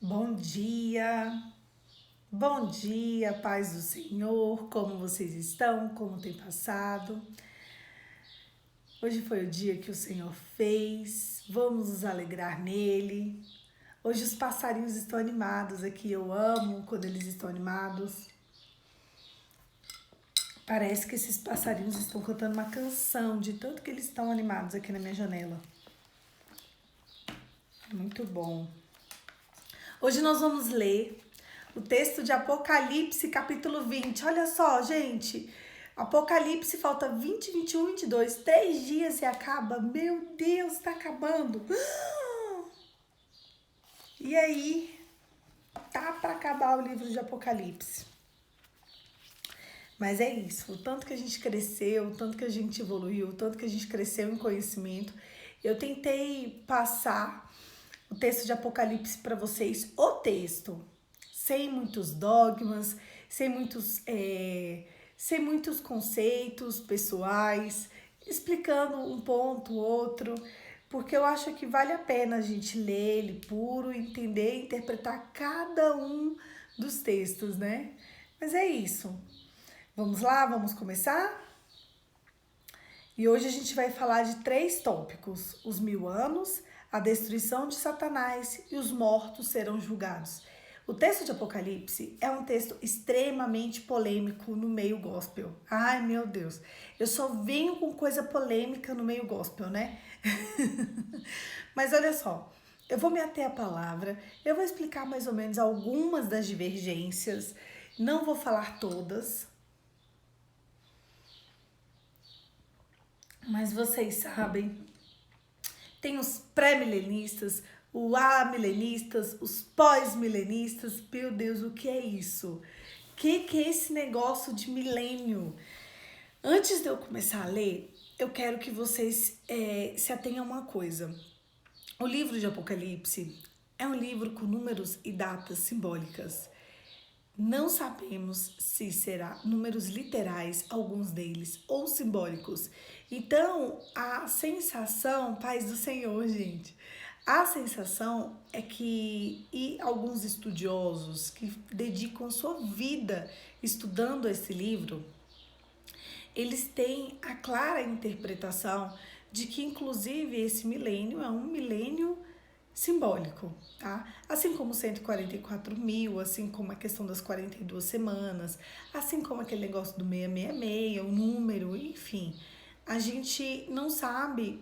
Bom dia, paz do Senhor, como vocês estão, como tem passado? Hoje foi o dia que o Senhor fez, vamos nos alegrar nele. Hoje os passarinhos estão animados aqui, eu amo quando eles estão animados. Parece que esses passarinhos estão cantando uma canção, de tanto que eles estão animados aqui na minha janela. Muito bom. Hoje nós vamos ler o texto de Apocalipse, capítulo 20. Olha só, gente. Apocalipse, falta 20, 21, 22. 3 dias e acaba. Meu Deus, tá acabando. E aí, tá para acabar o livro de Apocalipse. Mas é isso. O tanto que a gente cresceu, o tanto que a gente evoluiu, o tanto que a gente cresceu em conhecimento. Eu tentei passar o texto de Apocalipse para vocês, o texto, sem muitos dogmas, sem muitos conceitos pessoais, explicando um ponto, outro, porque eu acho que vale a pena a gente ler ele puro, entender, interpretar cada um dos textos, né? Mas é isso. Vamos lá, vamos começar? E hoje a gente vai falar de 3 tópicos: os 1000 anos, a destruição de Satanás e os mortos serão julgados. O texto de Apocalipse é um texto extremamente polêmico no meio gospel. Ai, meu Deus, eu só venho com coisa polêmica no meio gospel, né? Mas olha só, eu vou me ater à palavra, eu vou explicar mais ou menos algumas das divergências, não vou falar todas, mas vocês sabem, tem os pré-milenistas, os amilenistas, os pós-milenistas. Meu Deus, o que é isso? O que é esse negócio de milênio? Antes de eu começar a ler, eu quero que vocês se atenham a uma coisa. O livro de Apocalipse é um livro com números e datas simbólicas. Não sabemos se será números literais, alguns deles, ou simbólicos. Então, a sensação, paz do Senhor, gente, a sensação é que, e alguns estudiosos que dedicam sua vida estudando esse livro, eles têm a clara interpretação de que, inclusive, esse milênio é um milênio simbólico, tá? Assim como 144 mil, assim como a questão das 42 semanas, assim como aquele negócio do 666, o número, enfim. A gente não sabe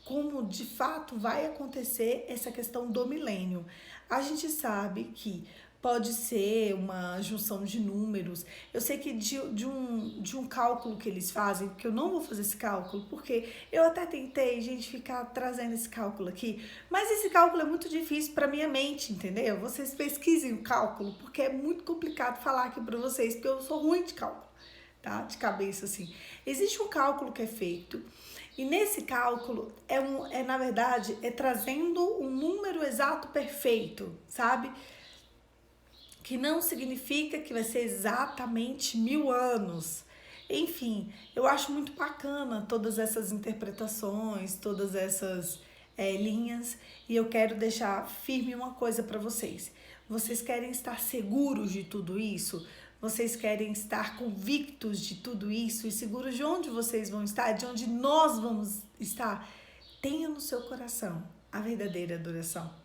como de fato vai acontecer essa questão do milênio. A gente sabe que pode ser uma junção de números. Eu sei que de um cálculo que eles fazem, porque eu não vou fazer esse cálculo, porque eu até tentei, gente, ficar trazendo esse cálculo aqui, mas esse cálculo é muito difícil para minha mente, entendeu? Vocês pesquisem o cálculo, porque é muito complicado falar aqui para vocês, porque eu sou ruim de cálculo, tá? De cabeça, assim. Existe um cálculo que é feito, e nesse cálculo na verdade, é trazendo um número exato perfeito, sabe? Que não significa que vai ser exatamente 1000 anos. Enfim, eu acho muito bacana todas essas interpretações, todas essas linhas, e eu quero deixar firme uma coisa para vocês. Vocês querem estar seguros de tudo isso? Vocês querem estar convictos de tudo isso e seguros de onde vocês vão estar, de onde nós vamos estar? Tenha no seu coração a verdadeira adoração.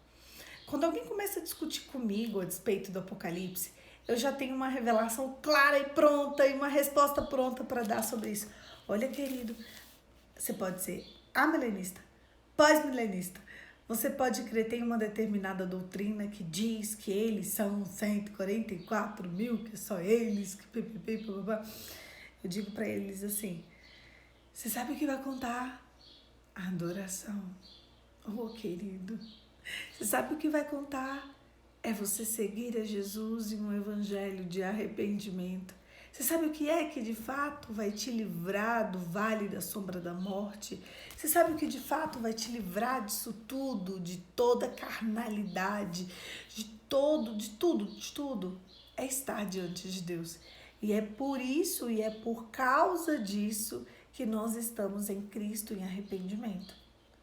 Quando alguém começa a discutir comigo a despeito do Apocalipse, eu já tenho uma revelação clara e pronta e uma resposta pronta para dar sobre isso. Olha, querido, você pode ser amilenista, pós-milenista. Você pode crer, tem uma determinada doutrina que diz que eles são 144 mil, que é só eles, que pipipi, papapá. Eu digo para eles assim, você sabe o que vai contar? A adoração. Oh, querido, você sabe o que vai contar? É você seguir a Jesus em um evangelho de arrependimento. Você sabe o que é que de fato vai te livrar do vale da sombra da morte? Você sabe o que de fato vai te livrar disso tudo, de toda carnalidade, de tudo? É estar diante de Deus. E é por isso e é por causa disso que nós estamos em Cristo em arrependimento.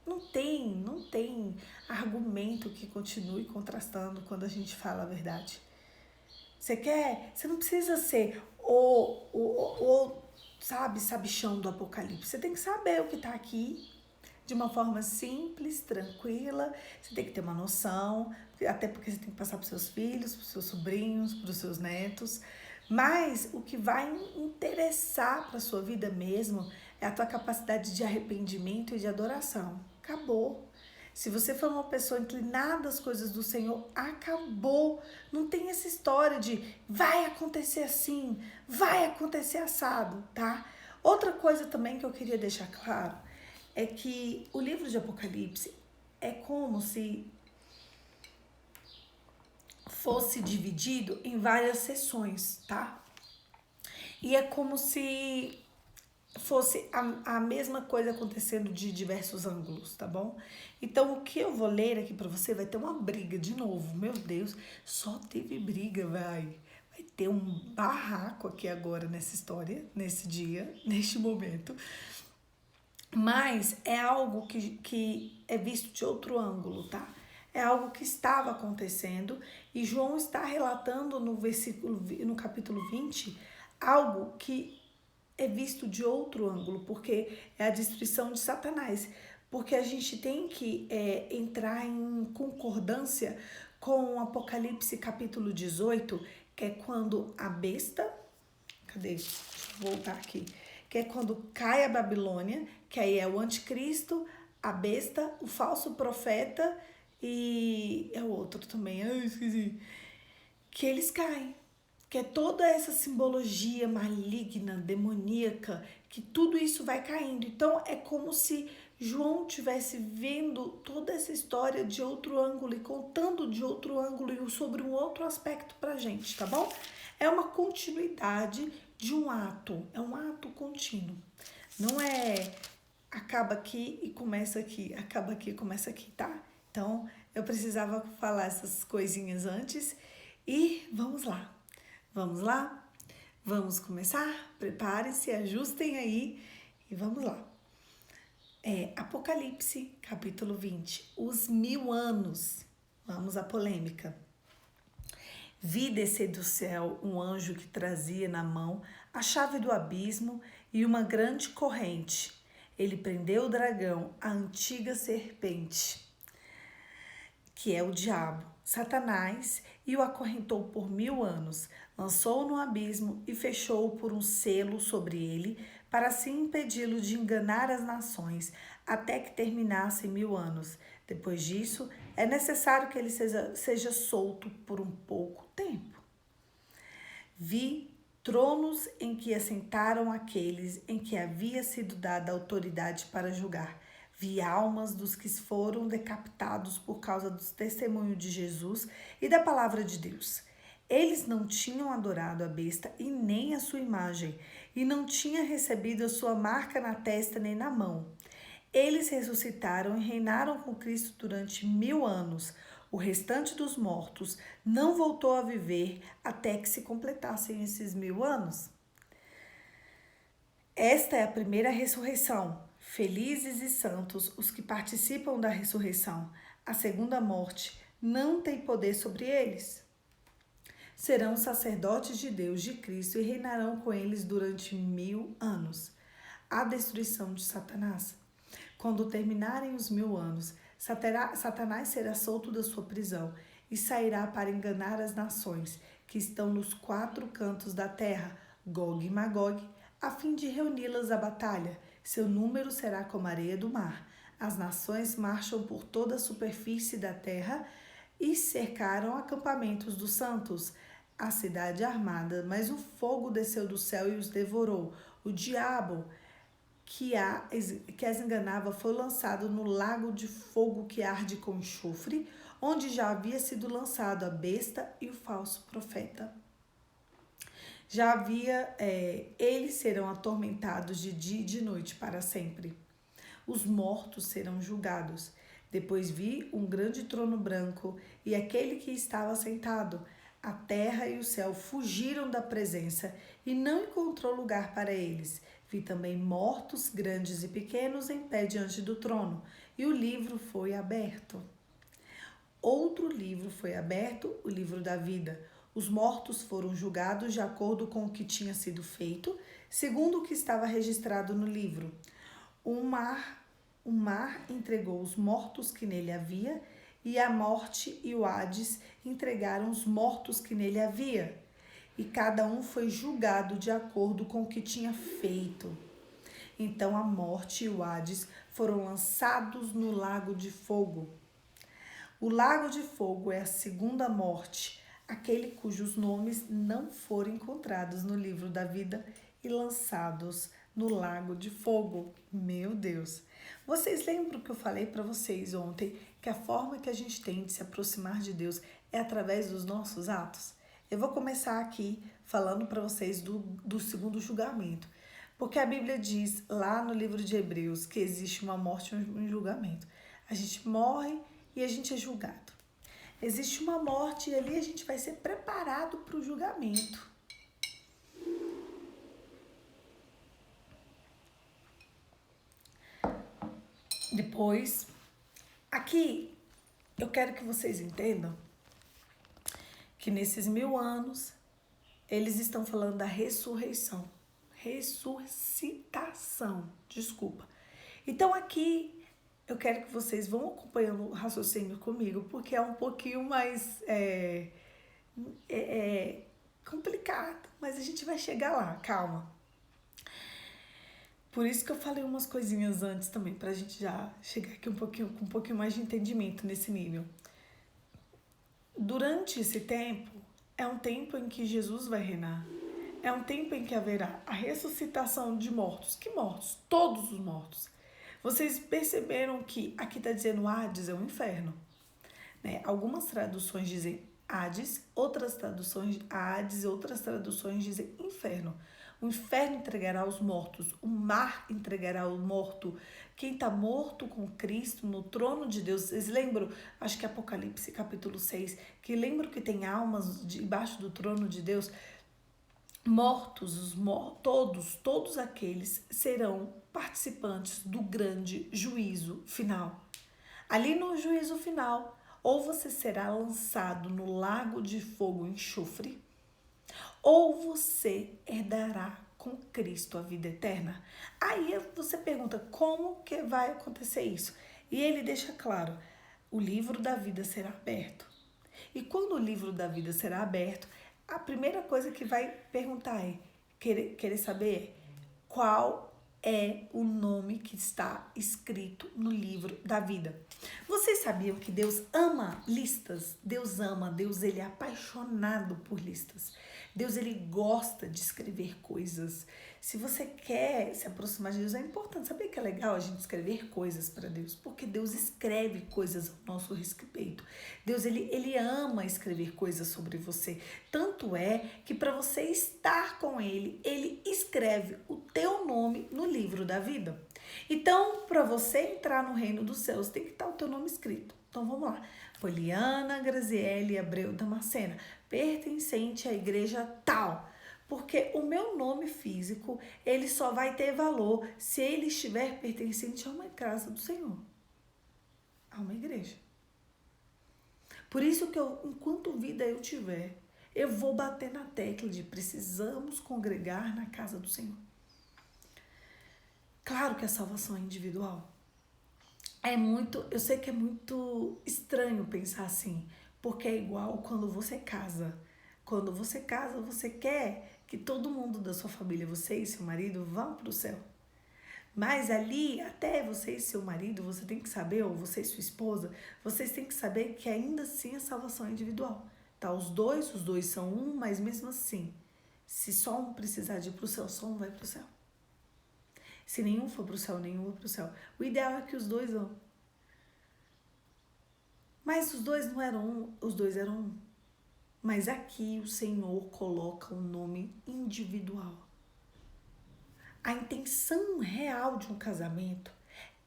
não tem argumento que continue contrastando quando a gente fala a verdade. Você não precisa ser sabichão do Apocalipse. Você tem que saber o que está aqui de uma forma simples, tranquila. Você tem que ter uma noção, até porque você tem que passar para os seus filhos, para os seus sobrinhos, para os seus netos. Mas o que vai interessar para a sua vida mesmo é a tua capacidade de arrependimento e de adoração. Acabou. Se você for uma pessoa inclinada às coisas do Senhor, acabou. Não tem essa história de vai acontecer assim, vai acontecer assado, tá? Outra coisa também que eu queria deixar claro é que o livro de Apocalipse é como se fosse dividido em várias sessões, tá? E é como se fosse a mesma coisa acontecendo de diversos ângulos, tá bom? Então, o que eu vou ler aqui pra você vai ter uma briga de novo. Meu Deus, só teve briga, vai ter um barraco aqui agora nessa história, nesse dia, neste momento. Mas é algo que é visto de outro ângulo, tá? É algo que estava acontecendo e João está relatando no capítulo 20, algo que é visto de outro ângulo, porque é a destruição de Satanás. Porque a gente tem que entrar em concordância com o Apocalipse capítulo 18, que é quando a besta... Cadê? Deixa eu voltar aqui. Que é quando cai a Babilônia, que aí é o anticristo, a besta, o falso profeta e é o outro também, eu esqueci. Que eles caem. Que é toda essa simbologia maligna, demoníaca, que tudo isso vai caindo. Então, é como se João estivesse vendo toda essa história de outro ângulo e contando de outro ângulo e sobre um outro aspecto pra gente, tá bom? É uma continuidade de um ato, é um ato contínuo. Não é acaba aqui e começa aqui, acaba aqui e começa aqui, tá? Então, eu precisava falar essas coisinhas antes e vamos lá. Vamos lá? Vamos começar? Preparem-se, ajustem aí e vamos lá. Apocalipse, capítulo 20. Os 1000 anos. Vamos à polêmica. Vi descer do céu um anjo que trazia na mão a chave do abismo e uma grande corrente. Ele prendeu o dragão, a antiga serpente, que é o diabo, Satanás, e o acorrentou por 1000 anos, lançou-o no abismo e fechou-o por um selo sobre ele, para assim impedi-lo de enganar as nações, até que terminassem 1000 anos. Depois disso, é necessário que ele seja solto por um pouco tempo. Vi tronos em que assentaram aqueles em que havia sido dada autoridade para julgar. Vi almas dos que foram decapitados por causa do testemunho de Jesus e da palavra de Deus. Eles não tinham adorado a besta e nem a sua imagem, e não tinham recebido a sua marca na testa nem na mão. Eles ressuscitaram e reinaram com Cristo durante 1000 anos. O restante dos mortos não voltou a viver até que se completassem esses 1000 anos. Esta é a primeira ressurreição. Felizes e santos os que participam da ressurreição. A segunda morte não tem poder sobre eles. Serão sacerdotes de Deus, de Cristo, e reinarão com eles durante 1000 anos. A destruição de Satanás. Quando terminarem os 1000 anos, Satanás será solto da sua prisão e sairá para enganar as nações que estão nos 4 cantos da terra, Gog e Magog, a fim de reuni-las à batalha. Seu número será como a areia do mar. As nações marcham por toda a superfície da terra e cercaram acampamentos dos santos, a cidade armada, mas o fogo desceu do céu e os devorou. O diabo que as enganava foi lançado no lago de fogo que arde com enxofre, onde já havia sido lançado a besta e o falso profeta. Eles serão atormentados de dia e de noite para sempre. Os mortos serão julgados. Depois vi um grande trono branco e aquele que estava sentado. A terra e o céu fugiram da presença e não encontrou lugar para eles. Vi também mortos, grandes e pequenos, em pé diante do trono. e o livro foi aberto. Outro livro foi aberto, o livro da vida. Os mortos foram julgados de acordo com o que tinha sido feito, segundo o que estava registrado no livro. O mar entregou os mortos que nele havia, e a morte e o Hades entregaram os mortos que nele havia. E cada um foi julgado de acordo com o que tinha feito. Então a morte e o Hades foram lançados no lago de fogo. O lago de fogo é a segunda morte, aquele cujos nomes não foram encontrados no livro da vida e lançados no lago de fogo. Meu Deus! Vocês lembram que eu falei para vocês ontem que a forma que a gente tem de se aproximar de Deus é através dos nossos atos? Eu vou começar aqui falando para vocês do segundo julgamento. Porque a Bíblia diz lá no livro de Hebreus que existe uma morte e um julgamento. A gente morre e a gente é julgado. Existe uma morte e ali a gente vai ser preparado para o julgamento. Depois, aqui eu quero que vocês entendam que nesses 1000 anos eles estão falando da ressurreição. Ressuscitação, desculpa. Então aqui eu quero que vocês vão acompanhando o raciocínio comigo, porque é um pouquinho mais complicado, mas a gente vai chegar lá, calma. Por isso que eu falei umas coisinhas antes também, pra gente já chegar aqui com um pouquinho mais de entendimento nesse nível. Durante esse tempo, é um tempo em que Jesus vai reinar. É um tempo em que haverá a ressuscitação de mortos. Que mortos? Todos os mortos. Vocês perceberam que aqui está dizendo Hades é um inferno, né? Algumas traduções dizem Hades, outras traduções Hades, outras traduções dizem inferno. O inferno entregará os mortos, o mar entregará o morto. Quem está morto com Cristo no trono de Deus, vocês lembram? Acho que Apocalipse capítulo 6, que lembram que tem almas debaixo do trono de Deus? Mortos, todos aqueles serão participantes do grande juízo final. Ali no juízo final, ou você será lançado no lago de fogo e enxofre, ou você herdará com Cristo a vida eterna. Aí você pergunta, como que vai acontecer isso? E ele deixa claro, o livro da vida será aberto. E quando o livro da vida será aberto, a primeira coisa que vai perguntar querer saber qual é o nome que está escrito no livro da vida. Vocês sabiam que Deus ama listas? Deus ele é apaixonado por listas. Deus ele gosta de escrever coisas. Se você quer se aproximar de Deus, é importante. Saber que é legal a gente escrever coisas para Deus? Porque Deus escreve coisas ao nosso respeito. Deus ele ama escrever coisas sobre você. Tanto é que para você estar com ele escreve o teu nome no livro da vida. Então, para você entrar no reino dos céus, tem que estar o teu nome escrito. Então, vamos lá. Poliana Graziele Abreu Damascena, pertencente à igreja tal. Porque o meu nome físico, ele só vai ter valor se ele estiver pertencente a uma casa do Senhor, a uma igreja. Por isso que enquanto vida eu tiver, eu vou bater na tecla de precisamos congregar na casa do Senhor. Claro que a salvação é individual. Eu sei que é muito estranho pensar assim, porque é igual quando você casa. Quando você casa, você quer que todo mundo da sua família, você e seu marido, vão para o céu. Mas ali, até você e seu marido, você tem que saber, ou você e sua esposa, vocês têm que saber que ainda assim a salvação é individual. Tá, os dois são um, mas mesmo assim, se só um precisar de ir para o céu, só um vai para o céu. Se nenhum for para o céu, nenhum vai para o céu. O ideal é que os dois vão. Mas os dois não eram um, os dois eram um. Mas aqui o Senhor coloca um nome individual. A intenção real de um casamento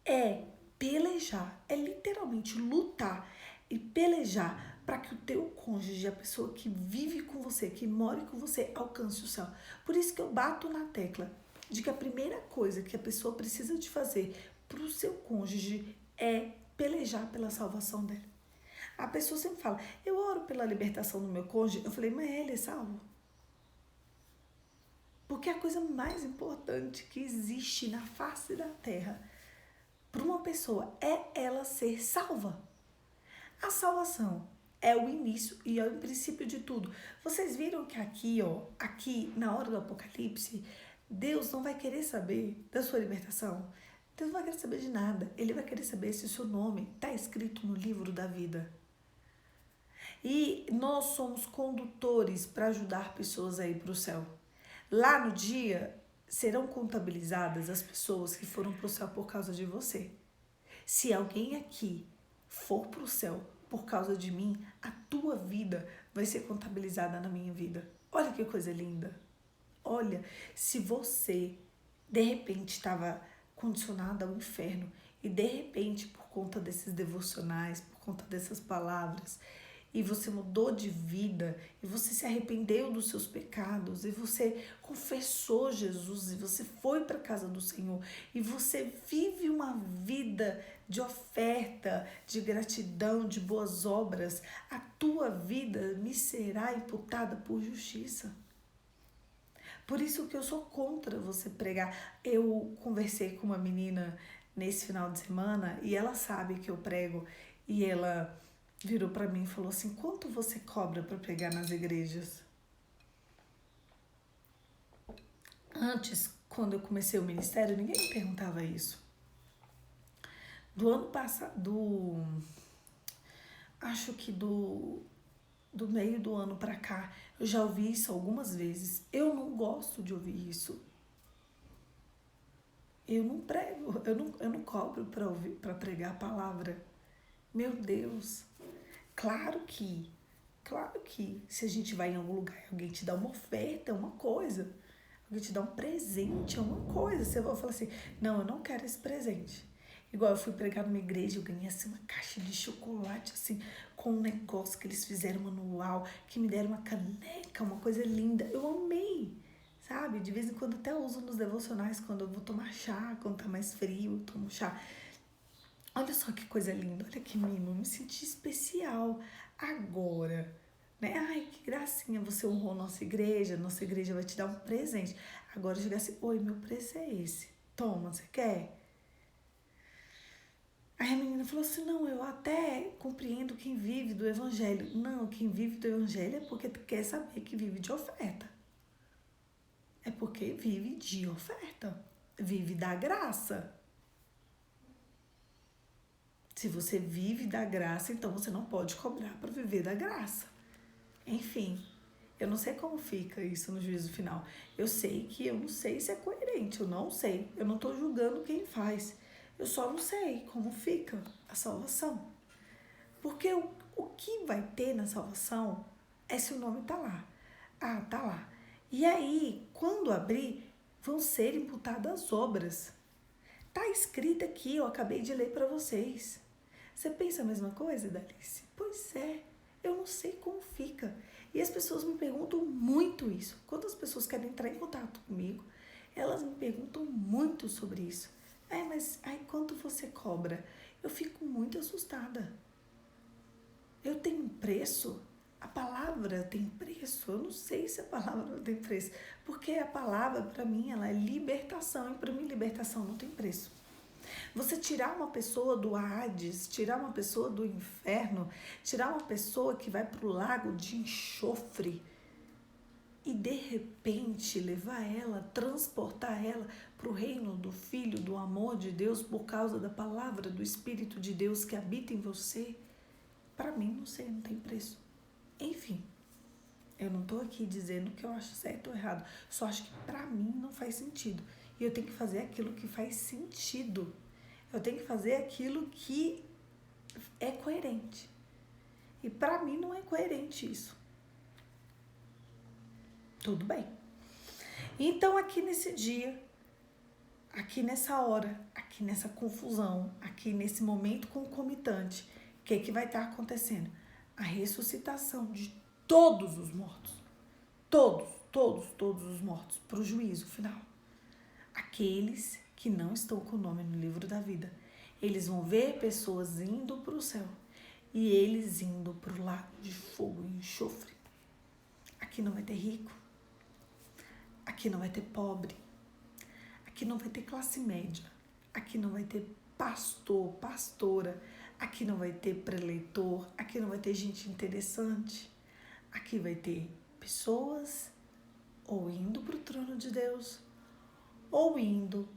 é pelejar, é literalmente lutar e pelejar para que o teu cônjuge, a pessoa que vive com você, que mora com você, alcance o céu. Por isso que eu bato na tecla de que a primeira coisa que a pessoa precisa de fazer para o seu cônjuge é pelejar pela salvação dela. A pessoa sempre fala, eu oro pela libertação do meu cônjuge. Eu falei, mas ele é salvo? Porque a coisa mais importante que existe na face da terra para uma pessoa é ela ser salva. A salvação é o início e é o princípio de tudo. Vocês viram que aqui na hora do Apocalipse, Deus não vai querer saber da sua libertação. Deus não vai querer saber de nada. Ele vai querer saber se o seu nome está escrito no livro da vida. E nós somos condutores para ajudar pessoas a ir para o céu. Lá no dia, serão contabilizadas as pessoas que foram para o céu por causa de você. Se alguém aqui for para o céu por causa de mim, a tua vida vai ser contabilizada na minha vida. Olha que coisa linda. Olha, se você, de repente, estava condicionada ao inferno e, de repente, por conta desses devocionais, por conta dessas palavras, e você mudou de vida, e você se arrependeu dos seus pecados, e você confessou Jesus, e você foi para a casa do Senhor, e você vive uma vida de oferta, de gratidão, de boas obras, a tua vida me será imputada por justiça. Por isso que eu sou contra você pregar. Eu conversei com uma menina nesse final de semana, e ela sabe que eu prego, e ela virou para mim e falou assim, quanto você cobra para pregar nas igrejas? Antes, quando eu comecei o ministério, ninguém me perguntava isso. Do ano passado, acho que do meio do ano para cá, eu já ouvi isso algumas vezes. Eu não gosto de ouvir isso. Eu não prego, eu não cobro para pregar a palavra. Meu Deus. Claro que se a gente vai em algum lugar e alguém te dá uma oferta, é uma coisa. Alguém te dá um presente, é uma coisa. Você vai falar assim, não, eu não quero esse presente. Igual eu fui pregar numa igreja, eu ganhei assim uma caixa de chocolate, assim, com um negócio que eles fizeram manual, que me deram uma caneca, uma coisa linda. Eu amei, sabe? De vez em quando até uso nos devocionais, quando eu vou tomar chá, quando tá mais frio, eu tomo chá. Olha só que coisa linda, olha que mimo, eu me senti especial agora, né? Ai, que gracinha, você honrou nossa igreja vai te dar um presente. Agora chega assim, oi, meu preço é esse, toma, você quer? Aí a menina falou assim, não, eu até compreendo quem vive do evangelho. Não, quem vive do evangelho é porque quer saber que vive de oferta. É porque vive de oferta, vive da graça. Se você vive da graça, então você não pode cobrar para viver da graça. Enfim, eu não sei como fica isso no juízo final. Eu sei que eu não sei se é coerente, eu não sei. Eu não estou julgando quem faz. Eu só não sei como fica a salvação. Porque o que vai ter na salvação é se o nome tá lá. Ah, tá lá. E aí, quando abrir, vão ser imputadas as obras. Tá escrito aqui, eu acabei de ler para vocês. Você pensa a mesma coisa, Dalice? Pois é, eu não sei como fica. E as pessoas me perguntam muito isso. Quando as pessoas querem entrar em contato comigo, elas me perguntam muito sobre isso. Mas aí quanto você cobra? Eu fico muito assustada. Eu tenho um preço? A palavra tem preço? Eu não sei se a palavra tem preço. Porque a palavra, para mim, ela é libertação. E para mim, libertação não tem preço. Você tirar uma pessoa do Hades, tirar uma pessoa do inferno, tirar uma pessoa que vai para o lago de enxofre e de repente levar ela, transportar ela para o reino do Filho, do amor de Deus por causa da palavra do Espírito de Deus que habita em você, para mim, não sei, não tem preço. Enfim, eu não estou aqui dizendo que eu acho certo ou errado, só acho que para mim não faz sentido. E eu tenho que fazer aquilo que faz sentido. Eu tenho que fazer aquilo que é coerente. E para mim não é coerente isso. Tudo bem. Então aqui nesse dia, aqui nessa hora, aqui nessa confusão, aqui nesse momento concomitante, o que vai estar acontecendo? A ressuscitação de todos os mortos. Todos os mortos para o juízo final. Aqueles que não estão com o nome no livro da vida. Eles vão ver pessoas indo para o céu e eles indo para o lago de fogo e enxofre. Aqui não vai ter rico, aqui não vai ter pobre, aqui não vai ter classe média, aqui não vai ter pastor, pastora, aqui não vai ter preleitor, aqui não vai ter gente interessante. Aqui vai ter pessoas ou indo para o trono de Deus ou indo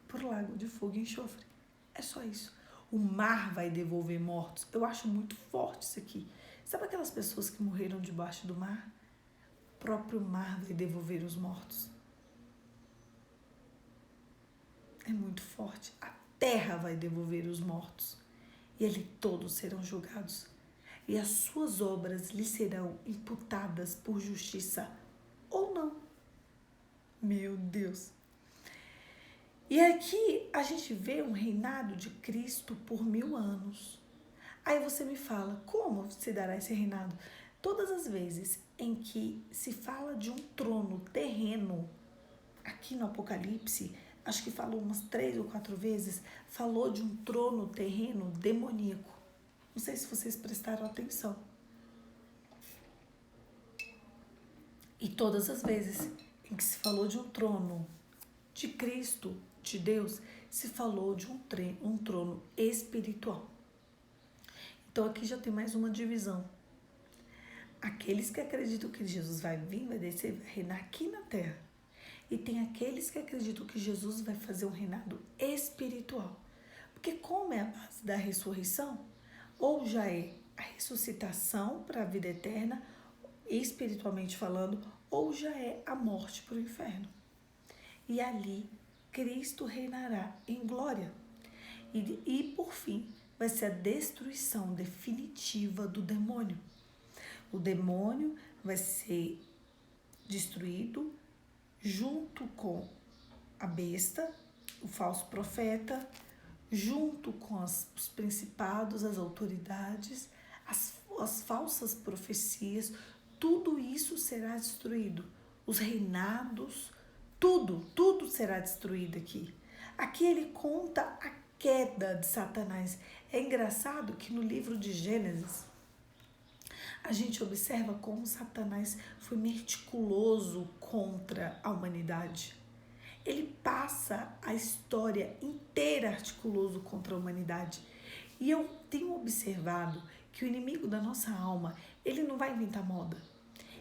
para o lago de fogo e enxofre. É só isso. O mar vai devolver mortos. Eu acho muito forte isso aqui. Sabe aquelas pessoas que morreram debaixo do mar? O próprio mar vai devolver os mortos. É muito forte. A terra vai devolver os mortos. E ali todos serão julgados. E as suas obras lhe serão imputadas por justiça ou não. Meu Deus. E aqui a gente vê um reinado de Cristo por 1000 anos. Aí você me fala, como se dará esse reinado? Todas as vezes em que se fala de um trono terreno, aqui no Apocalipse, acho que falou umas 3 ou 4 vezes, falou de um trono terreno demoníaco. Não sei se vocês prestaram atenção. E todas as vezes em que se falou de um trono de Cristo, de Deus, se falou de um trono espiritual. Então aqui já tem mais uma divisão. Aqueles que acreditam que Jesus vai vir, vai descer, vai reinar aqui na terra. E tem aqueles que acreditam que Jesus vai fazer um reinado espiritual. Porque como é a base da ressurreição, ou já é a ressuscitação para a vida eterna, espiritualmente falando, ou já é a morte para o inferno. E ali Cristo reinará em glória. E por fim, vai ser a destruição definitiva do demônio. O demônio vai ser destruído junto com a besta, o falso profeta, junto com os principados, as autoridades, as falsas profecias, tudo isso será destruído. Os reinados, tudo será destruído aqui. Aqui ele conta a queda de Satanás. É engraçado que no livro de Gênesis, a gente observa como Satanás foi meticuloso contra a humanidade. Ele passa a história inteira articuloso contra a humanidade. E eu tenho observado que o inimigo da nossa alma, ele não vai inventar moda.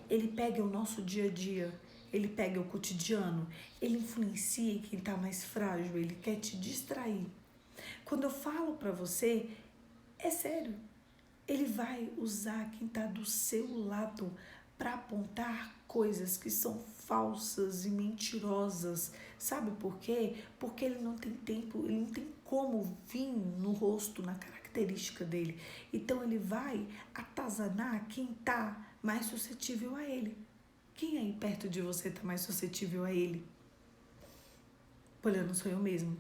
Ele pega o nosso dia a dia, ele pega o cotidiano, ele influencia quem está mais frágil, ele quer te distrair. Quando eu falo para você, é sério. Ele vai usar quem está do seu lado para apontar coisas que são falsas e mentirosas. Sabe por quê? Porque ele não tem tempo, ele não tem como vir no rosto, na característica dele. Então ele vai atazanar quem está mais suscetível a ele. Quem aí perto de você está mais suscetível a ele? Olha, não sou eu mesmo.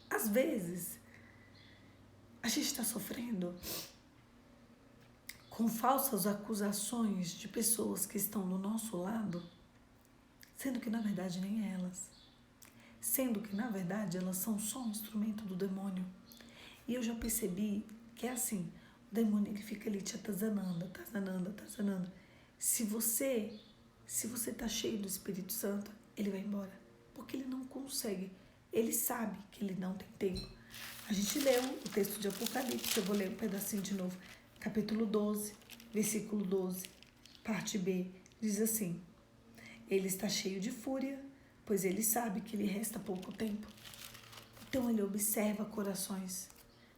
Às vezes, a gente está sofrendo com falsas acusações de pessoas que estão do nosso lado, sendo que na verdade nem elas. Sendo que na verdade elas são só um instrumento do demônio. E eu já percebi que é assim, o demônio ele fica ali te atazanando. Se você está cheio do Espírito Santo, ele vai embora, porque ele não consegue. Ele sabe que ele não tem tempo. A gente leu o texto de Apocalipse, eu vou ler um pedacinho de novo. Capítulo 12, versículo 12, parte B, diz assim: ele está cheio de fúria, pois ele sabe que lhe resta pouco tempo. Então ele observa corações.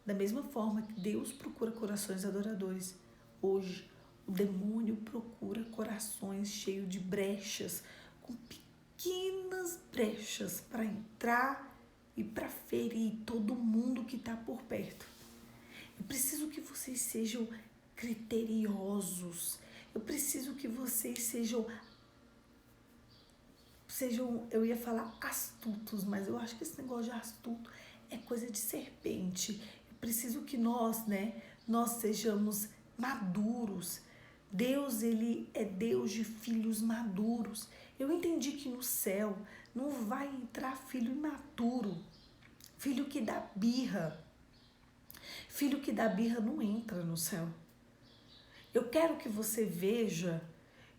Da mesma forma que Deus procura corações adoradores, hoje o demônio procura corações cheios de brechas, com pequenas brechas para entrar e para ferir todo mundo que está por perto. Eu preciso que vocês sejam criteriosos. Eu preciso que vocês sejam, eu ia falar astutos, mas eu acho que esse negócio de astuto é coisa de serpente. Eu preciso que nós sejamos maduros. Deus, ele é Deus de filhos maduros. Eu entendi que no céu Não vai entrar filho imaturo, filho que dá birra. Filho que dá birra não entra no céu. Eu quero que você veja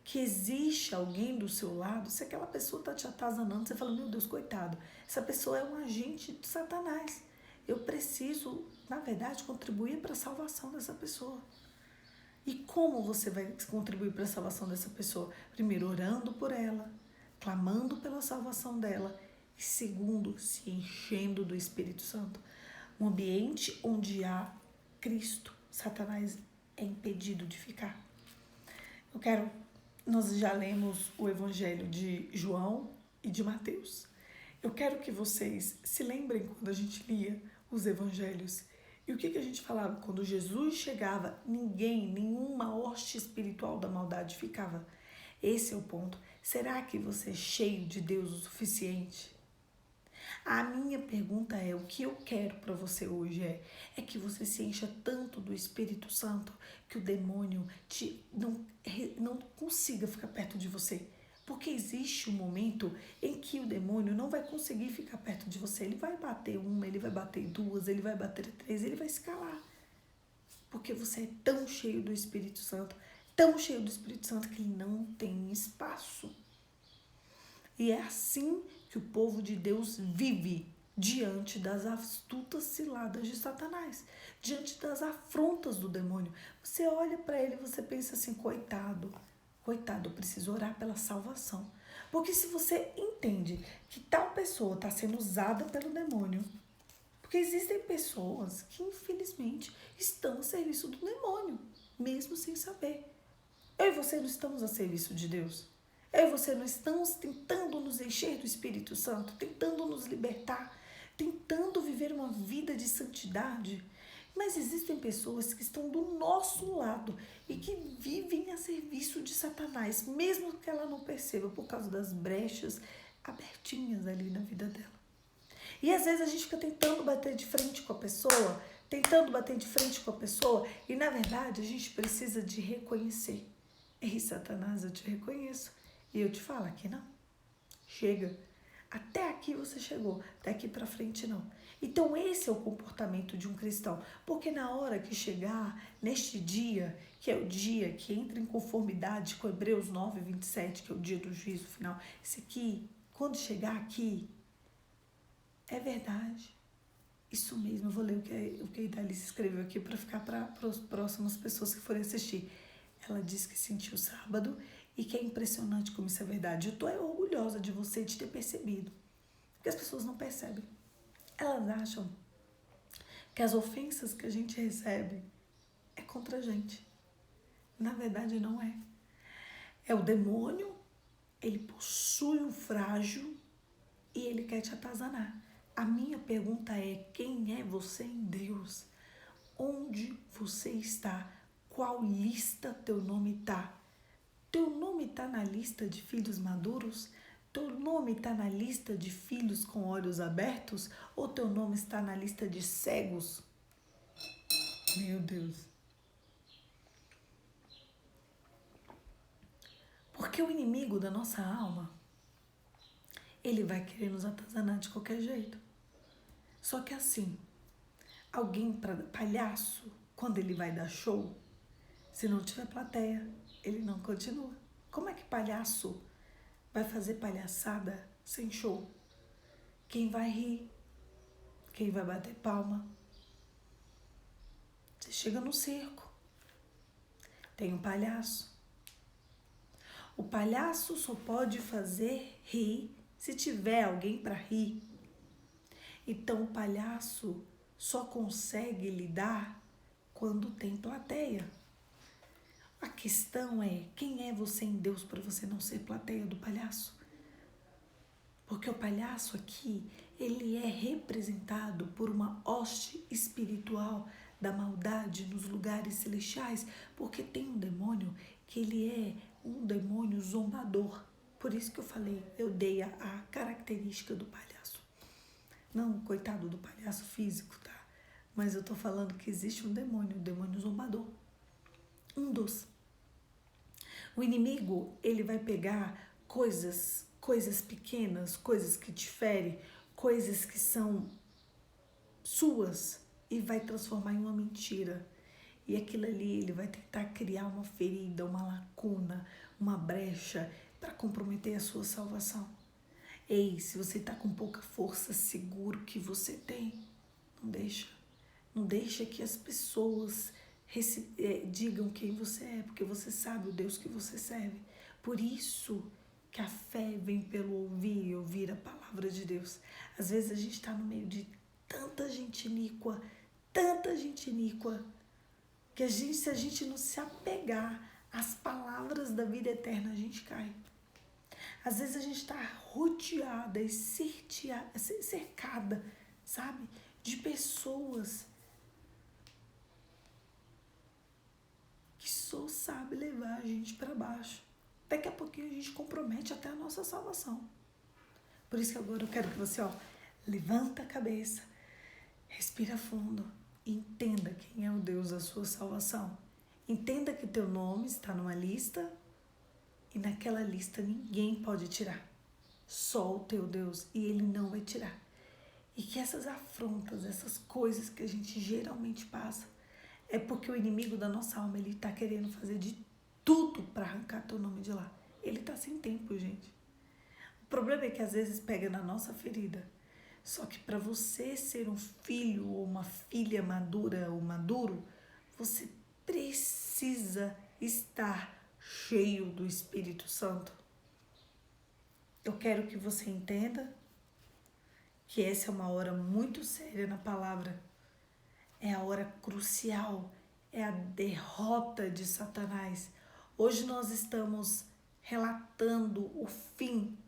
que existe alguém do seu lado. Se aquela pessoa está te atazanando, você fala, meu Deus, coitado, essa pessoa é um agente de Satanás. Eu preciso, na verdade, contribuir para a salvação dessa pessoa. E como você vai contribuir para a salvação dessa pessoa? Primeiro, orando por ela, clamando pela salvação dela. E segundo, se enchendo do Espírito Santo. Um ambiente onde há Cristo, Satanás é impedido de ficar. Nós já lemos o Evangelho de João e de Mateus. Eu quero que vocês se lembrem quando a gente lia os Evangelhos. E o que a gente falava? Quando Jesus chegava, nenhuma hoste espiritual da maldade ficava. Esse é o ponto. Será que você é cheio de Deus o suficiente? A minha pergunta é, o que eu quero para você hoje é que você se encha tanto do Espírito Santo que o demônio não consiga ficar perto de você. Porque existe um momento em que o demônio não vai conseguir ficar perto de você. Ele vai bater uma, ele vai bater duas, ele vai bater três, ele vai se calar. Porque você é tão cheio do Espírito Santo, que ele não tem espaço. E é assim que o povo de Deus vive diante das astutas ciladas de Satanás, diante das afrontas do demônio. Você olha para ele e você pensa assim, coitado, eu preciso orar pela salvação. Porque se você entende que tal pessoa está sendo usada pelo demônio, porque existem pessoas que infelizmente estão a serviço do demônio, mesmo sem saber. Eu e você não estamos a serviço de Deus. Eu e você não estamos tentando nos encher do Espírito Santo, tentando nos libertar, tentando viver uma vida de santidade. Mas existem pessoas que estão do nosso lado e que vivem a serviço de Satanás, mesmo que ela não perceba, por causa das brechas abertinhas ali na vida dela. E às vezes a gente fica tentando bater de frente com a pessoa, e na verdade a gente precisa de reconhecer. Ei, Satanás, eu te reconheço. E eu te falo, aqui não. Chega. Até aqui você chegou. Daqui para frente não. Então esse é o comportamento de um cristão. Porque na hora que chegar, neste dia, que é o dia que entra em conformidade com Hebreus 9, 27, que é o dia do juízo final. Esse aqui, quando chegar aqui, é verdade. Isso mesmo, eu vou ler o que a Idalice escreveu aqui para ficar para as próximas pessoas que forem assistir. Ela disse que sentiu sábado e que é impressionante como isso é verdade. Eu estou orgulhosa de você, de ter percebido. Porque as pessoas não percebem. Elas acham que as ofensas que a gente recebe é contra a gente. Na verdade, não é. É o demônio, ele possui um frágil e ele quer te atazanar. A minha pergunta é, quem é você em Deus? Onde você está? Qual lista teu nome está? Teu nome está na lista de filhos maduros? Teu nome está na lista de filhos com olhos abertos? Ou teu nome está na lista de cegos? Meu Deus. Porque o inimigo da nossa alma, ele vai querer nos atazanar de qualquer jeito. Só que assim, palhaço, quando ele vai dar show, se não tiver plateia, ele não continua. Como é que palhaço vai fazer palhaçada sem show? Quem vai rir? Quem vai bater palma? Você chega no circo, tem um palhaço. O palhaço só pode fazer rir se tiver alguém para rir. Então o palhaço só consegue lidar quando tem plateia. A questão é, quem é você em Deus para você não ser plateia do palhaço? Porque o palhaço aqui, ele é representado por uma hoste espiritual da maldade nos lugares celestiais, porque tem um demônio que ele é um demônio zombador. Por isso que eu falei, eu dei a característica do palhaço. Não, coitado do palhaço físico, tá? Mas eu tô falando que existe um demônio zombador. Um dos. O inimigo, ele vai pegar coisas coisas pequenas, coisas que te ferem, coisas que são suas e vai transformar em uma mentira. E aquilo ali, ele vai tentar criar uma ferida, uma lacuna, uma brecha para comprometer a sua salvação. Ei, se você está com pouca força, seguro que você tem, não deixa. Não deixa que as pessoas digam quem você é, porque você sabe o Deus que você serve. Por isso que a fé vem pelo ouvir e ouvir a palavra de Deus. Às vezes a gente está no meio de tanta gente iníqua, que se a gente não se apegar às palavras da vida eterna, a gente cai. Às vezes a gente está rodeada e cercada, sabe, de pessoas que só sabe levar a gente para baixo. Daqui a pouquinho a gente compromete até a nossa salvação. Por isso que agora eu quero que você, levanta a cabeça, respira fundo, entenda quem é o Deus da sua salvação. Entenda que teu nome está numa lista e naquela lista ninguém pode tirar. Só o teu Deus, e Ele não vai tirar. E que essas afrontas, essas coisas que a gente geralmente passa, é porque o inimigo da nossa alma, ele está querendo fazer de tudo para arrancar teu nome de lá. Ele está sem tempo, gente. O problema é que às vezes pega na nossa ferida. Só que para você ser um filho ou uma filha madura ou maduro, você precisa estar cheio do Espírito Santo. Eu quero que você entenda que essa é uma hora muito séria na palavra. É a hora crucial, é a derrota de Satanás. Hoje nós estamos relatando o fim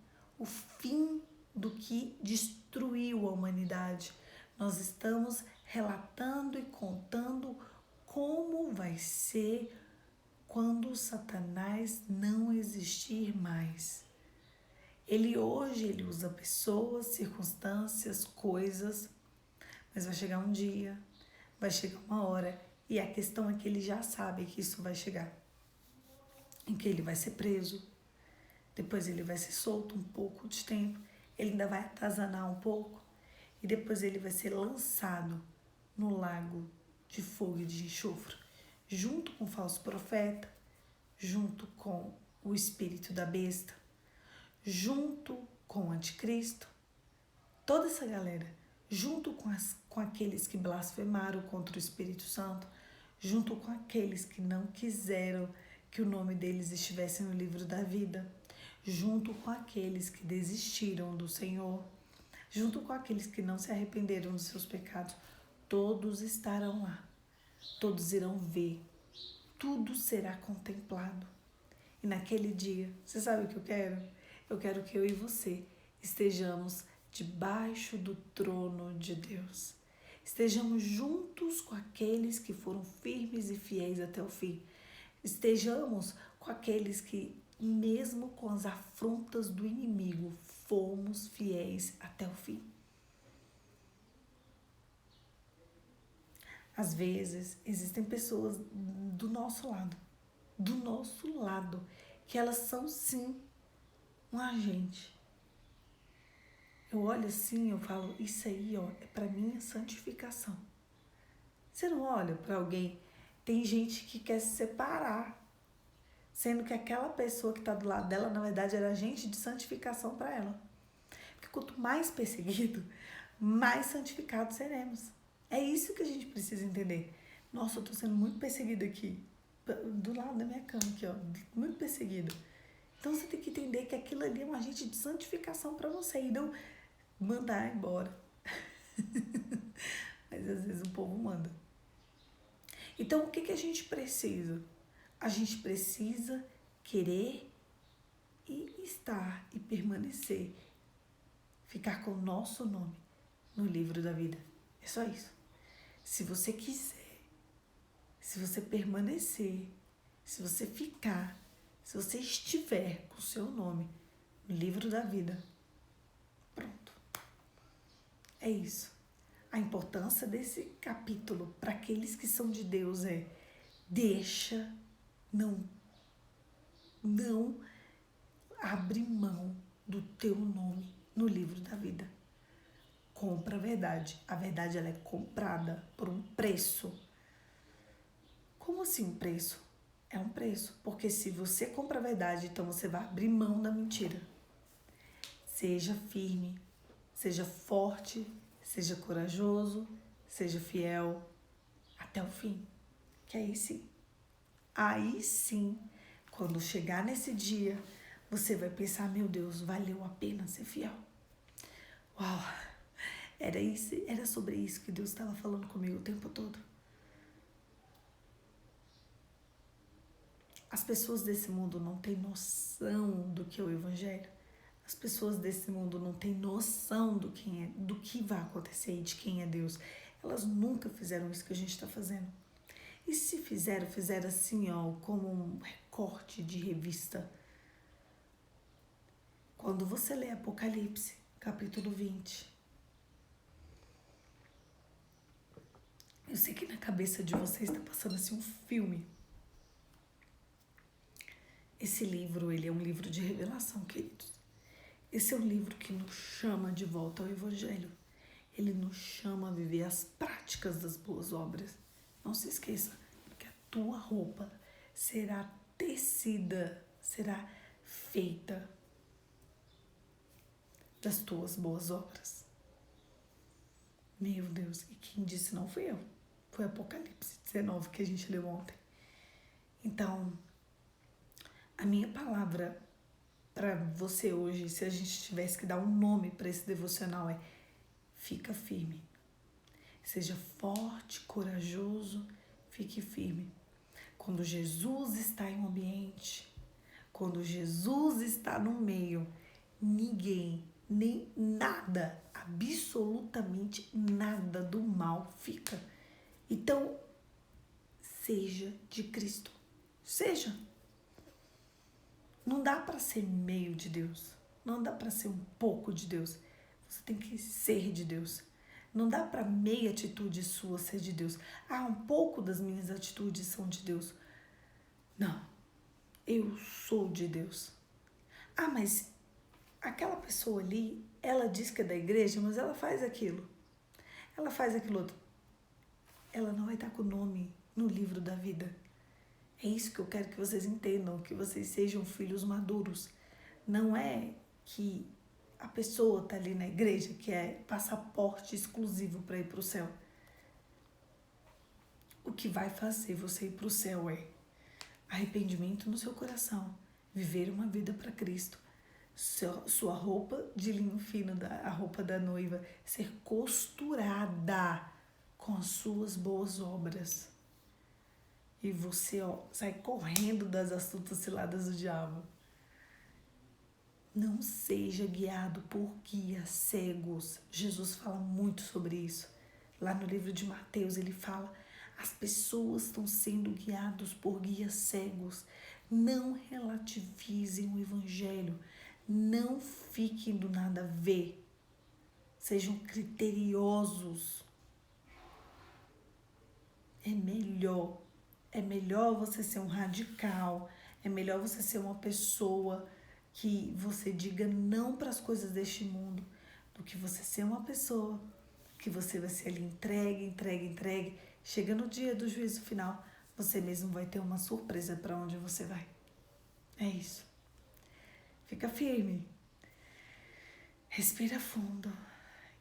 do que destruiu a humanidade. Nós estamos relatando e contando como vai ser quando Satanás não existir mais. Ele usa pessoas, circunstâncias, coisas, mas vai chegar um dia, vai chegar uma hora, e a questão é que ele já sabe que isso vai chegar, em que ele vai ser preso, depois ele vai ser solto um pouco de tempo, ele ainda vai atazanar um pouco, e depois ele vai ser lançado no lago de fogo e de enxofre, junto com o falso profeta, junto com o espírito da besta, junto com o anticristo, toda essa galera, junto com aqueles que blasfemaram contra o Espírito Santo, junto com aqueles que não quiseram que o nome deles estivesse no livro da vida, junto com aqueles que desistiram do Senhor, junto com aqueles que não se arrependeram dos seus pecados, todos estarão lá, todos irão ver, tudo será contemplado. E naquele dia, você sabe o que eu quero? Eu quero que eu e você estejamos debaixo do trono de Deus. Estejamos juntos com aqueles que foram firmes e fiéis até o fim. Estejamos com aqueles que, mesmo com as afrontas do inimigo, fomos fiéis até o fim. Às vezes, existem pessoas do nosso lado, que elas são sim um agente. Eu olho assim, eu falo, isso aí, é para minha santificação. Você não olha para alguém, tem gente que quer se separar, sendo que aquela pessoa que está do lado dela, na verdade, era agente de santificação para ela. Porque quanto mais perseguido, mais santificados seremos. É isso que a gente precisa entender. Nossa, eu estou sendo muito perseguida aqui, do lado da minha cama aqui, muito perseguida. Então você tem que entender que aquilo ali é um agente de santificação para você e não mandar embora. Mas às vezes o povo manda. Então o que a gente precisa? A gente precisa querer e estar e permanecer, ficar com o nosso nome no livro da vida. É só isso. Se você quiser, se você permanecer, se você ficar, se você estiver com o seu nome no livro da vida, pronto. É isso. A importância desse capítulo para aqueles que são de Deus é: não abre mão do teu nome no livro da vida. Compra a verdade. A verdade ela é comprada por um preço. Como assim preço? É um preço. Porque se você compra a verdade, então você vai abrir mão da mentira. Seja firme, seja forte, seja corajoso, seja fiel até o fim. Que aí sim, quando chegar nesse dia, você vai pensar, meu Deus, valeu a pena ser fiel. Uau, era sobre isso que Deus estava falando comigo o tempo todo. As pessoas desse mundo não têm noção do que é o Evangelho. As pessoas desse mundo não têm noção do que vai acontecer e de quem é Deus. Elas nunca fizeram isso que a gente está fazendo. E se fizeram assim, ó, como um recorte de revista. Quando você lê Apocalipse, capítulo 20, eu sei que na cabeça de vocês está passando assim um filme. Esse livro, ele é um livro de revelação, queridos. Esse é um livro que nos chama de volta ao Evangelho. Ele nos chama a viver as práticas das boas obras. Não se esqueça que a tua roupa será tecida, será feita das tuas boas obras. Meu Deus, e quem disse não fui eu. Foi Apocalipse 19 que a gente leu ontem. Então, a minha palavra para você hoje, se a gente tivesse que dar um nome para esse devocional, é: fica firme. Seja forte, corajoso, fique firme. Quando Jesus está em um ambiente, quando Jesus está no meio, ninguém, nem nada, absolutamente nada do mal fica. Então, seja de Cristo. Seja. Não dá para ser meio de Deus. Não dá para ser um pouco de Deus. Você tem que ser de Deus. Não dá para meia atitude sua ser de Deus. Ah, um pouco das minhas atitudes são de Deus. Não. Eu sou de Deus. Ah, mas aquela pessoa ali, ela diz que é da igreja, mas ela faz aquilo. Ela faz aquilo outro. Ela não vai estar com o nome no livro da vida. É isso que eu quero que vocês entendam, que vocês sejam filhos maduros. Não é que a pessoa está ali na igreja que é passaporte exclusivo para ir para o céu. O que vai fazer você ir para o céu é arrependimento no seu coração, viver uma vida para Cristo, sua roupa de linho fino, a roupa da noiva, ser costurada com as suas boas obras. E você, sai correndo das astutas ciladas do diabo. Não seja guiado por guias cegos. Jesus fala muito sobre isso. Lá no livro de Mateus ele fala: as pessoas estão sendo guiadas por guias cegos. Não relativizem o evangelho. Não fiquem do nada a ver. Sejam criteriosos. É melhor você ser um radical. É melhor você ser uma pessoa que você diga não para as coisas deste mundo, do que você ser uma pessoa que você vai ser ali entregue. Chega no dia do juízo final, você mesmo vai ter uma surpresa para onde você vai. É isso. Fica firme. Respira fundo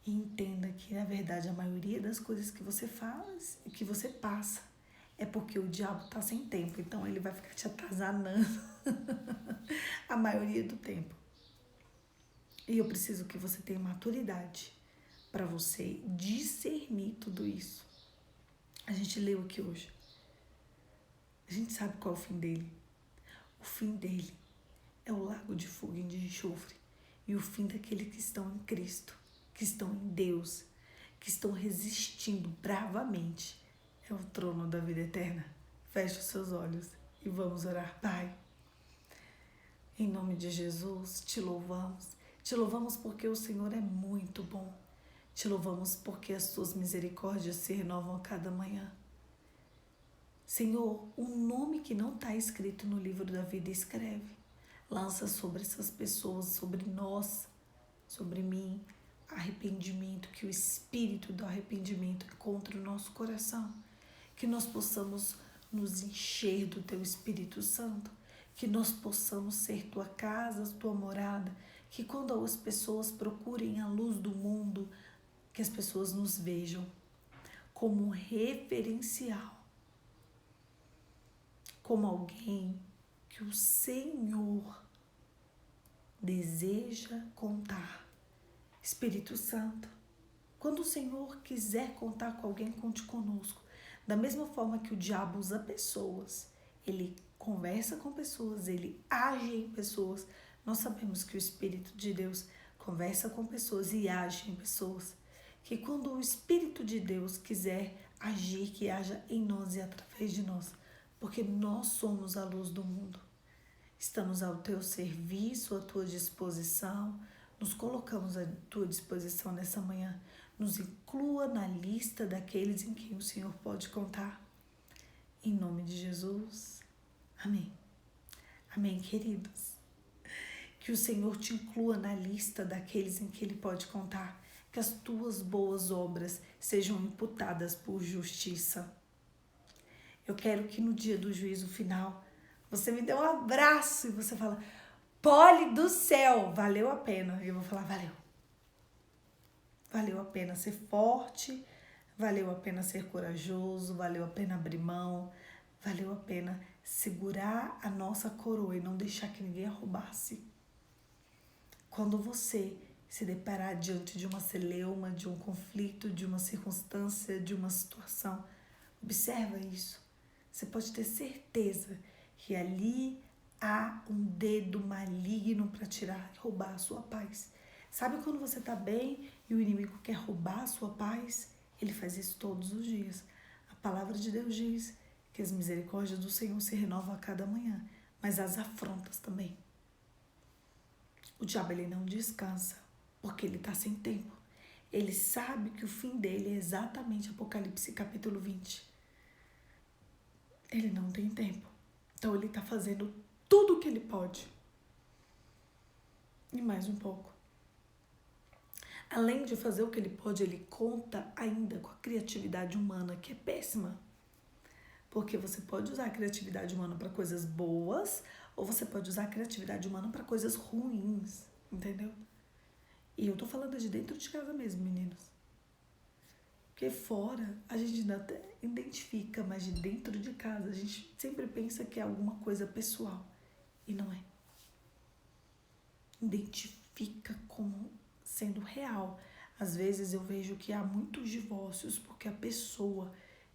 e entenda que, na verdade, a maioria das coisas que você faz e que você passa é porque o diabo está sem tempo, então ele vai ficar te atazanando a maioria do tempo. E eu preciso que você tenha maturidade para você discernir tudo isso. A gente leu aqui hoje. A gente sabe qual é o fim dele. O fim dele é o lago de fogo e de enxofre. E o fim daqueles que estão em Cristo, que estão em Deus, que estão resistindo bravamente, é o trono da vida eterna. Feche os seus olhos e vamos orar. Pai, em nome de Jesus, te louvamos. Te louvamos porque o Senhor é muito bom. Te louvamos porque as tuas misericórdias se renovam a cada manhã. Senhor, o nome que não está escrito no livro da vida, escreve. Lança sobre essas pessoas, sobre nós, sobre mim, arrependimento, que o espírito do arrependimento encontre o nosso coração, que nós possamos nos encher do teu Espírito Santo, que nós possamos ser tua casa, tua morada, que quando as pessoas procurem a luz do mundo, que as pessoas nos vejam como um referencial, como alguém que o Senhor deseja contar. Espírito Santo, quando o Senhor quiser contar com alguém, conte conosco. Da mesma forma que o diabo usa pessoas, ele conversa com pessoas, ele age em pessoas. Nós sabemos que o Espírito de Deus conversa com pessoas e age em pessoas. Que quando o Espírito de Deus quiser agir, que haja em nós e através de nós, porque nós somos a luz do mundo. Estamos ao teu serviço, à tua disposição, nos colocamos à tua disposição nessa manhã. Nos inclua na lista daqueles em quem o Senhor pode contar. Em nome de Jesus. Amém. Amém, queridos. Que o Senhor te inclua na lista daqueles em que Ele pode contar. Que as tuas boas obras sejam imputadas por justiça. Eu quero que no dia do juízo final, você me dê um abraço e você fala, Poli do céu, valeu a pena. E eu vou falar, valeu. Valeu a pena ser forte, valeu a pena ser corajoso, valeu a pena abrir mão, valeu a pena segurar a nossa coroa e não deixar que ninguém a roubasse. Quando você se deparar diante de uma celeuma, de um conflito, de uma circunstância, de uma situação, observa isso. Você pode ter certeza que ali há um dedo maligno para tirar e roubar a sua paz. Sabe quando você está bem e o inimigo quer roubar a sua paz? Ele faz isso todos os dias. A palavra de Deus diz que as misericórdias do Senhor se renovam a cada manhã, mas as afrontas também. O diabo ele não descansa, porque ele está sem tempo. Ele sabe que o fim dele é exatamente Apocalipse capítulo 20. Ele não tem tempo. Então ele está fazendo tudo o que ele pode. E mais um pouco. Além de fazer o que ele pode, ele conta ainda com a criatividade humana, que é péssima. Porque você pode usar a criatividade humana para coisas boas, ou você pode usar a criatividade humana para coisas ruins, entendeu? E eu tô falando de dentro de casa mesmo, meninos. Porque fora a gente ainda até identifica, mas de dentro de casa a gente sempre pensa que é alguma coisa pessoal. E não é. Identifica como sendo real. Às vezes eu vejo que há muitos divórcios porque a pessoa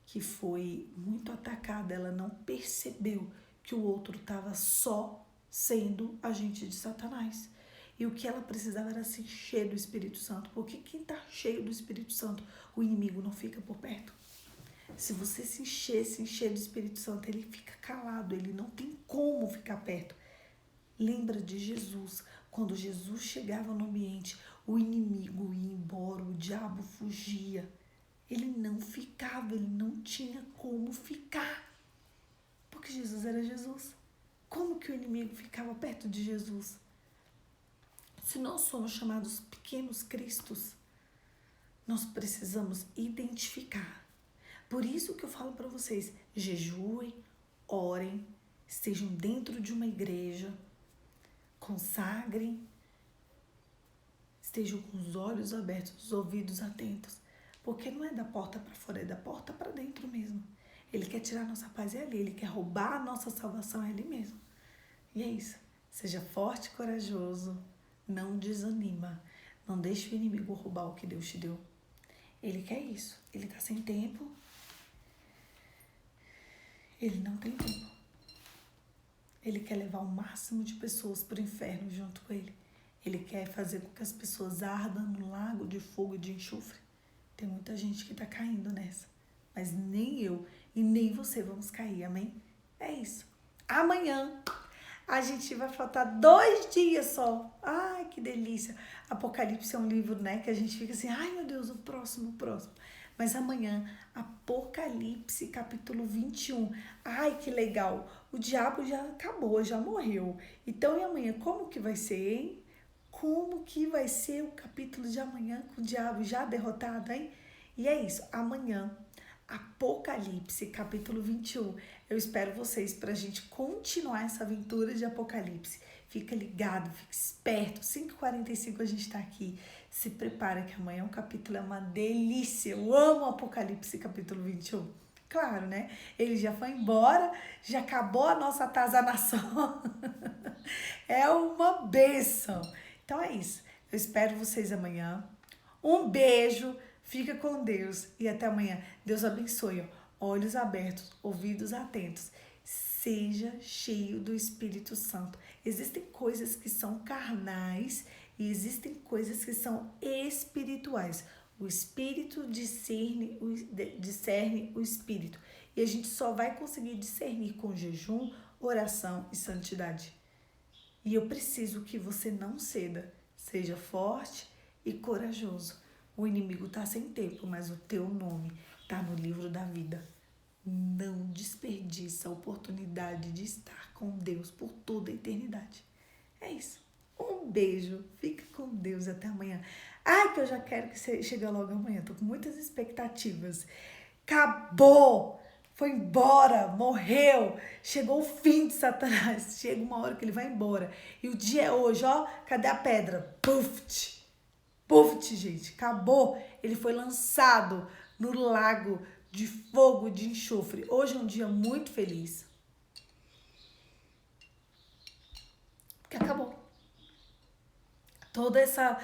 que foi muito atacada, ela não percebeu que o outro estava só sendo agente de Satanás. E o que ela precisava era se encher do Espírito Santo. Porque quem está cheio do Espírito Santo, o inimigo não fica por perto. Se você se encher do Espírito Santo, ele fica calado, ele não tem como ficar perto. Lembra de Jesus. Quando Jesus chegava no ambiente, o inimigo ia embora, o diabo fugia. Ele não ficava, ele não tinha como ficar. Porque Jesus era Jesus. Como que o inimigo ficava perto de Jesus? Se nós somos chamados pequenos cristos, nós precisamos identificar. Por isso que eu falo para vocês, jejuem, orem, estejam dentro de uma igreja, consagrem, estejam com os olhos abertos, os ouvidos atentos, porque não é da porta para fora, é da porta para dentro mesmo. Ele quer tirar a nossa paz, é ali, ele quer roubar a nossa salvação, é ali mesmo. E é isso, seja forte e corajoso, não desanima, não deixe o inimigo roubar o que Deus te deu. Ele quer isso, ele tá sem tempo, ele não tem tempo. Ele quer levar o máximo de pessoas para o inferno junto com ele. Ele quer fazer com que as pessoas ardam no lago de fogo e de enxofre. Tem muita gente que tá caindo nessa, mas nem eu e nem você vamos cair, amém? É isso. Amanhã a gente vai faltar 2 dias só. Ai, que delícia. Apocalipse é um livro, né, que a gente fica assim, ai meu Deus, o próximo. Mas amanhã, Apocalipse capítulo 21. Ai, que legal! O diabo já acabou, já morreu. Então, e amanhã, como que vai ser, hein? Como que vai ser o capítulo de amanhã com o diabo já derrotado, hein? E é isso, amanhã, Apocalipse, capítulo 21. Eu espero vocês para a gente continuar essa aventura de Apocalipse. Fica ligado, fica esperto. 5h45 a gente tá aqui. Se prepara que amanhã o capítulo é uma delícia. Eu amo Apocalipse, capítulo 21. Claro, né? Ele já foi embora, já acabou a nossa atazanação. É uma bênção. Então é isso. Eu espero vocês amanhã. Um beijo, fica com Deus e até amanhã. Deus abençoe. Olhos abertos, ouvidos atentos. Seja cheio do Espírito Santo. Existem coisas que são carnais e existem coisas que são espirituais. O Espírito discerne o Espírito. E a gente só vai conseguir discernir com jejum, oração e santidade. E eu preciso que você não ceda. Seja forte e corajoso. O inimigo está sem tempo, mas o teu nome está no livro da vida. Não desperdiça a oportunidade de estar com Deus por toda a eternidade. É isso. Um beijo. Fica com Deus até amanhã. Ai, que eu já quero que você chegue logo amanhã. Tô com muitas expectativas. Acabou! Foi embora, morreu, chegou o fim de Satanás, chega uma hora que ele vai embora. E o dia é hoje, ó, cadê a pedra? Puft, puft, gente, acabou. Ele foi lançado no lago de fogo, de enxofre. Hoje é um dia muito feliz. Porque acabou. Toda essa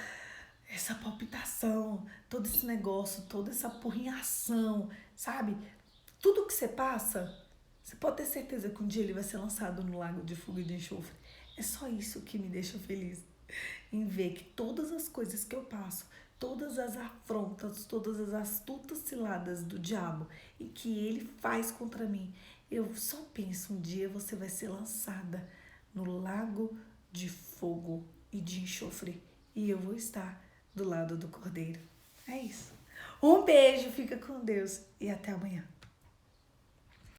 palpitação, todo esse negócio, toda essa porrinhação, sabe? Tudo que você passa, você pode ter certeza que um dia ele vai ser lançado no lago de fogo e de enxofre. É só isso que me deixa feliz. Em ver que todas as coisas que eu passo, todas as afrontas, todas as astutas ciladas do diabo e que ele faz contra mim, eu só penso, um dia você vai ser lançada no lago de fogo e de enxofre. E eu vou estar do lado do Cordeiro. É isso. Um beijo, fica com Deus e até amanhã.